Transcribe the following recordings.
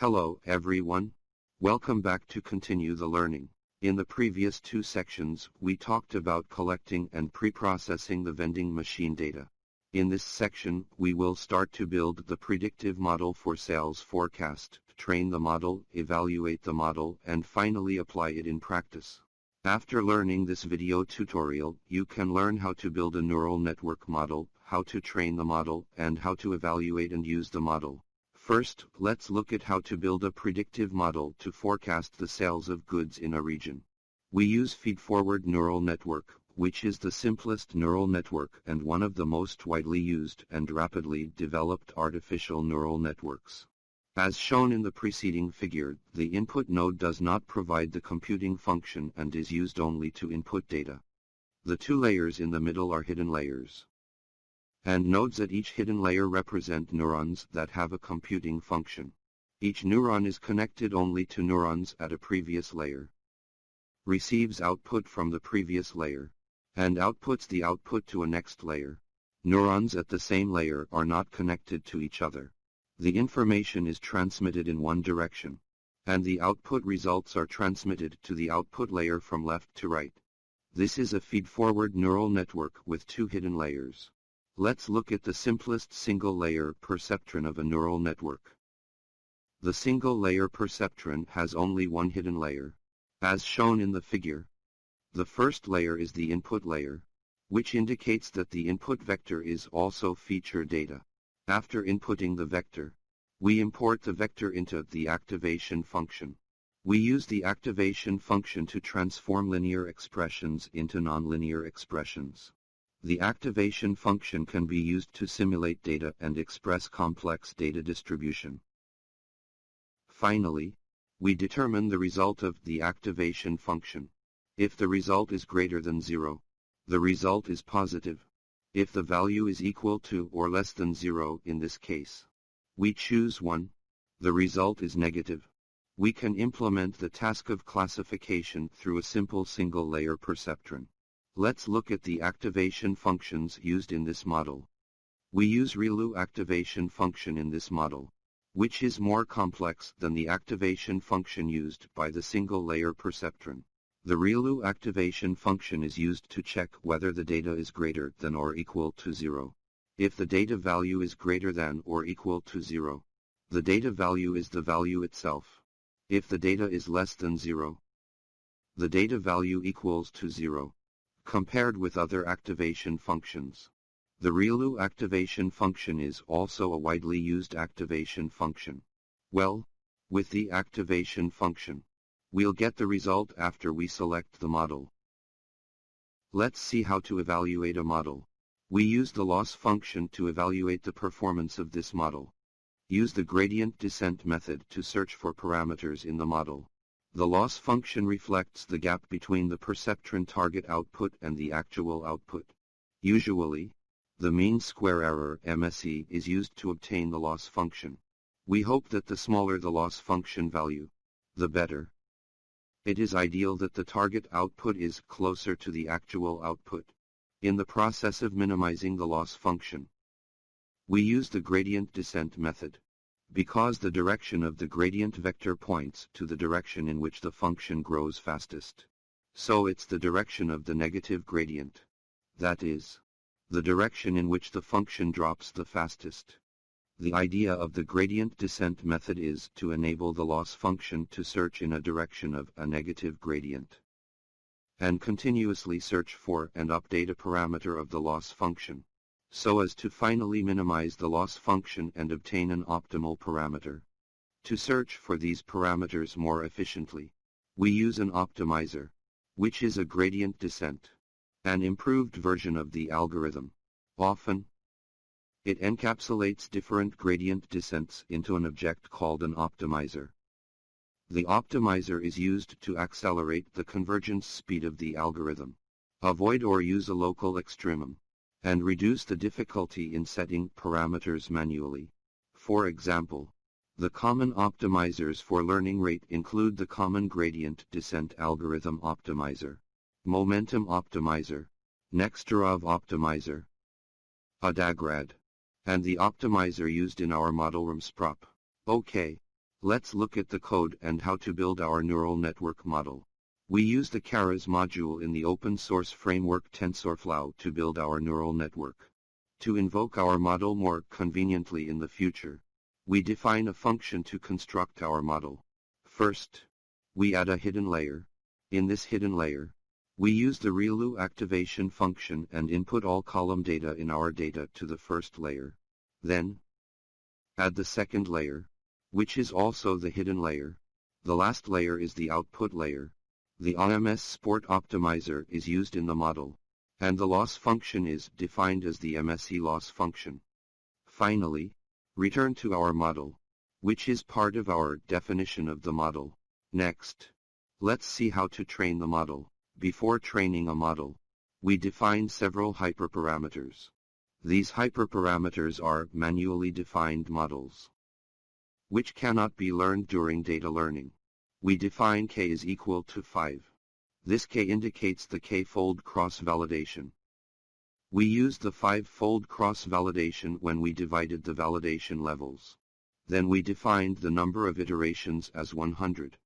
Hello everyone. Welcome back to continue the learning. In the previous two sections, we talked about collecting and pre-processing the vending machine data. In this section, we will start to build the predictive model for sales forecast, train the model, evaluate the model, and finally apply it in practice. After learning this video tutorial, you can learn how to build a neural network model, how to train the model, and how to evaluate and use the model. First, let's look at how to build a predictive model to forecast the sales of goods in a region. We use Feedforward neural network, which is the simplest neural network and one of the most widely used and rapidly developed artificial neural networks. As shown in the preceding figure, the input node does not provide the computing function and is used only to input data. The two layers in the middle are hidden layers. And nodes at each hidden layer represent neurons that have a computing function. Each neuron is connected only to neurons at a previous layer, receives output from the previous layer, and outputs the output to a next layer. Neurons at the same layer are not connected to each other. The information is transmitted in one direction, and the output results are transmitted to the output layer from left to right. This is a feedforward neural network with two hidden layers. Let's look at the simplest single-layer perceptron of a neural network. The single-layer perceptron has only one hidden layer, as shown in the figure. The first layer is the input layer, which indicates that the input vector is also feature data. After inputting the vector, we import the vector into the activation function. We use the activation function to transform linear expressions into nonlinear expressions. The activation function can be used to simulate data and express complex data distribution. Finally, we determine the result of the activation function. If the result is greater than 0, the result is positive. If the value is equal to or less than 0 in this case, we choose 1. The result is negative. We can implement the task of classification through a simple single-layer perceptron. Let's look at the activation functions used in this model. We use ReLU activation function in this model, which is more complex than the activation function used by the single-layer perceptron. The ReLU activation function is used to check whether the data is greater than or equal to 0. If the data value is greater than or equal to 0, the data value is the value itself. If the data is less than 0, the data value equals to 0. Compared with other activation functions, the ReLU activation function is also a widely used activation function. Well, with the activation function, we'll get the result after we select the model. Let's see how to evaluate a model. We use the loss function to evaluate the performance of this model. Use the gradient descent method to search for parameters in the model. The loss function reflects the gap between the perceptron target output and the actual output. Usually, the mean square error (MSE) is used to obtain the loss function. We hope that the smaller the loss function value, the better. It is ideal that the target output is closer to the actual output. In the process of minimizing the loss function, we use the gradient descent method, because the direction of the gradient vector points to the direction in which the function grows fastest. So it's the direction of the negative gradient. That is, the direction in which the function drops the fastest. The idea of the gradient descent method is to enable the loss function to search in a direction of a negative gradient, and continuously search for and update a parameter of the loss function, so as to finally minimize the loss function and obtain an optimal parameter. To search for these parameters more efficiently, we use an optimizer, which is a gradient descent, an improved version of the algorithm. Often, it encapsulates different gradient descents into an object called an optimizer. The optimizer is used to accelerate the convergence speed of the algorithm, avoid or use a local extremum, and reduce the difficulty in setting parameters manually. For example, the common optimizers for learning rate include the common gradient descent algorithm optimizer, momentum optimizer, Nesterov optimizer, ADAGRAD, and the optimizer used in our model RMSPROP. Okay, Let's look at the code and how to build our neural network model. We use the Keras module in the open source framework TensorFlow to build our neural network. To invoke our model more conveniently in the future, we define a function to construct our model. First, we add a hidden layer. In this hidden layer, we use the ReLU activation function and input all column data in our data to the first layer. Then, add the second layer, which is also the hidden layer. The last layer is the output layer. The OMS Sport Optimizer is used in the model, and the loss function is defined as the MSE loss function. Finally, return to our model, which is part of our definition of the model. Next, let's see how to train the model. Before training a model, we define several hyperparameters. These hyperparameters are manually defined models, which cannot be learned during data learning. We define k is equal to 5. This k indicates the k-fold cross-validation. We used the 5-fold cross-validation when we divided the validation levels. Then we defined the number of iterations as 100,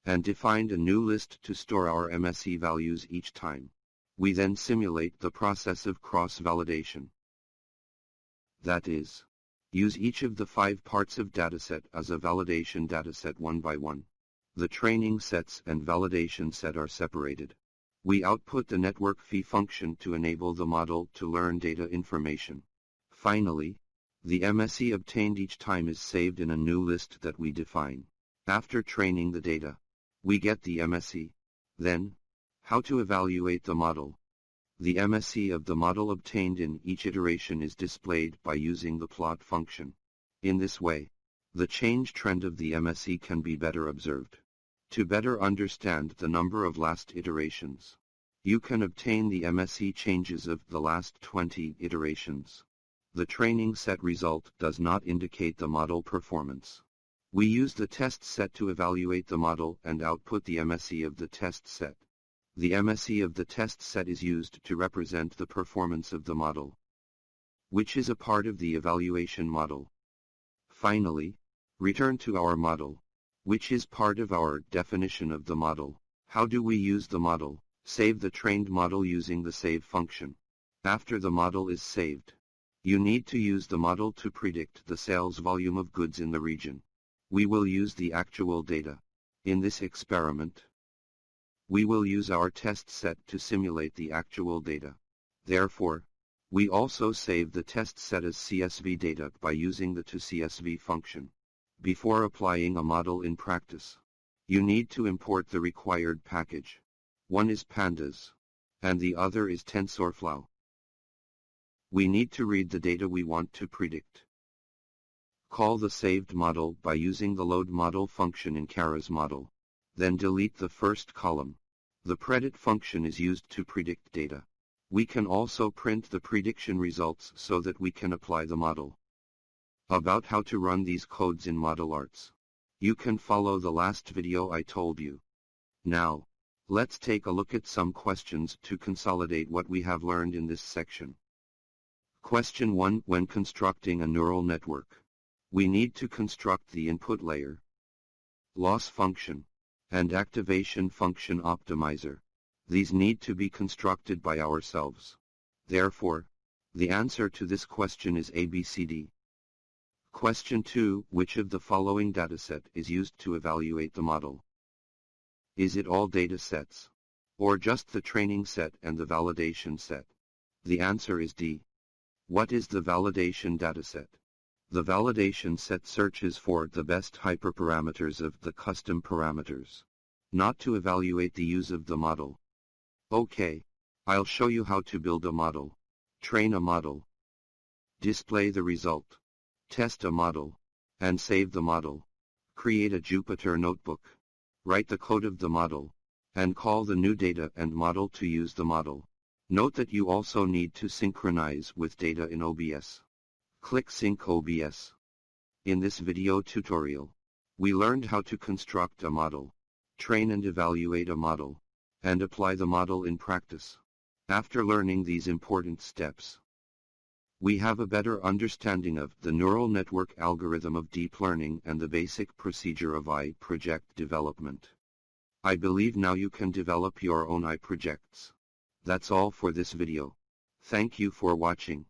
and defined a new list to store our MSE values each time. We then simulate the process of cross-validation. That is, use each of the 5 parts of dataset as a validation dataset one by one. The training sets and validation set are separated. We output the network fee function to enable the model to learn data information. Finally, the MSE obtained each time is saved in a new list that we define. After training the data, we get the MSE. Then, how to evaluate the model? The MSE of the model obtained in each iteration is displayed by using the plot function. In this way, the change trend of the MSE can be better observed. To better understand the number of last iterations, you can obtain the MSE changes of the last 20 iterations. The training set result does not indicate the model performance. We use the test set to evaluate the model and output the MSE of the test set. The MSE of the test set is used to represent the performance of the model, which is a part of the evaluation model. Finally, return to our model, which is part of our definition of the model. How do we use the model? Save the trained model using the save function. After the model is saved, you need to use the model to predict the sales volume of goods in the region. We will use the actual data. In this experiment, we will use our test set to simulate the actual data. Therefore, we also save the test set as CSV data by using the toCSV function. Before applying a model in practice, you need to import the required package. One is Pandas, and the other is TensorFlow. We need to read the data we want to predict. Call the saved model by using the load model function in Keras model. Then delete the first column. The Predictive function is used to predict data. We can also print the prediction results so that we can apply the model. About how to run these codes in ModelArts, you can follow the last video I told you. Now, let's take a look at some questions to consolidate what we have learned in this section. Question 1. When constructing a neural network, we need to construct the input layer, loss function, and activation function optimizer. These need to be constructed by ourselves. Therefore, the answer to this question is ABCD. Question 2. Which of the following dataset is used to evaluate the model? Is it all datasets, or just the training set and the validation set? The answer is D. What is the validation dataset? The validation set searches for the best hyperparameters of the custom parameters, not to evaluate the use of the model. Okay, I'll show you how to build a model. Train a model, display the result, test a model, and save the model. Create a Jupyter notebook, write the code of the model, and call the new data and model to use the model. Note that you also need to synchronize with data in OBS. Click Sync OBS. In this video tutorial, we learned how to construct a model, train and evaluate a model, and apply the model in practice. After learning these important steps, We have a better understanding of the neural network algorithm of deep learning and the basic procedure of AI project development. I believe now you can develop your own AI projects. That's all for this video. Thank you for watching.